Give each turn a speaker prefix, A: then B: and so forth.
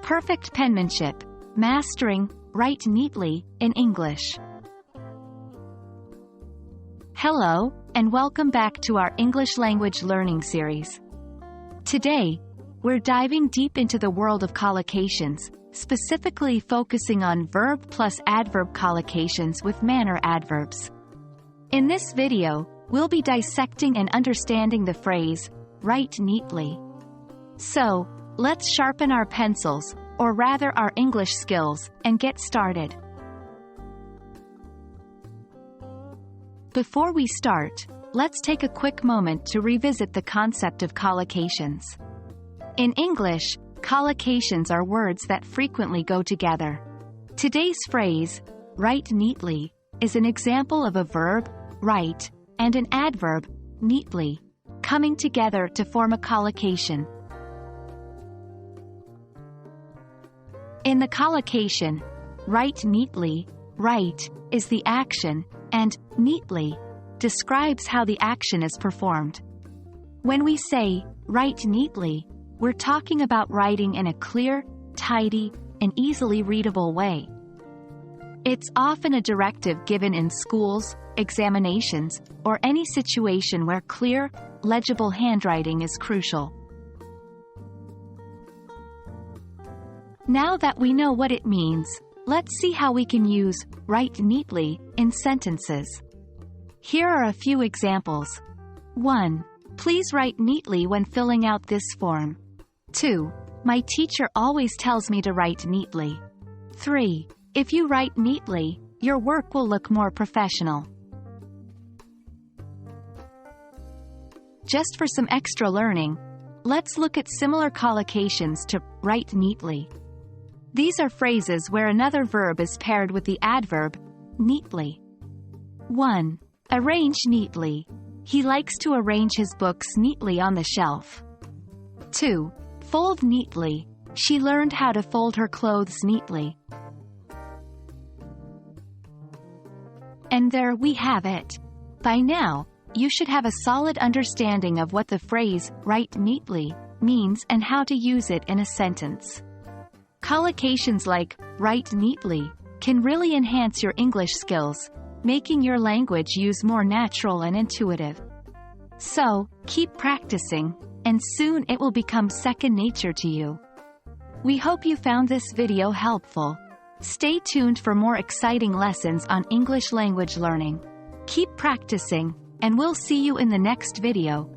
A: Perfect penmanship, mastering, write neatly, in English. Hello, and welcome back to our English language learning series. Today, we're diving deep into the world of collocations, specifically focusing on verb plus adverb collocations with manner adverbs. In this video, we'll be dissecting and understanding the phrase, write neatly. So, let's sharpen our pencils, or rather our English skills, and get started. Before we start, let's take a quick moment to revisit the concept of collocations. In English, collocations are words that frequently go together. Today's phrase, write neatly, is an example of a verb, write, and an adverb, neatly, coming together to form a collocation. In the collocation, write neatly, write, is the action, and neatly describes how the action is performed. When we say, write neatly, we're talking about writing in a clear, tidy, and easily readable way. It's often a directive given in schools, examinations, or any situation where clear, legible handwriting is crucial. Now that we know what it means, let's see how we can use write neatly in sentences. Here are a few examples. 1. Please write neatly when filling out this form. 2. My teacher always tells me to write neatly. 3. If you write neatly, your work will look more professional. Just for some extra learning, let's look at similar collocations to write neatly. These are phrases where another verb is paired with the adverb, neatly. 1. Arrange neatly. He likes to arrange his books neatly on the shelf. 2. Fold neatly. She learned how to fold her clothes neatly. And there we have it. By now, you should have a solid understanding of what the phrase, write neatly, means and how to use it in a sentence. Collocations like, write neatly, can really enhance your English skills, making your language use more natural and intuitive. So, keep practicing, and soon it will become second nature to you. We hope you found this video helpful. Stay tuned for more exciting lessons on English language learning. Keep practicing, and we'll see you in the next video.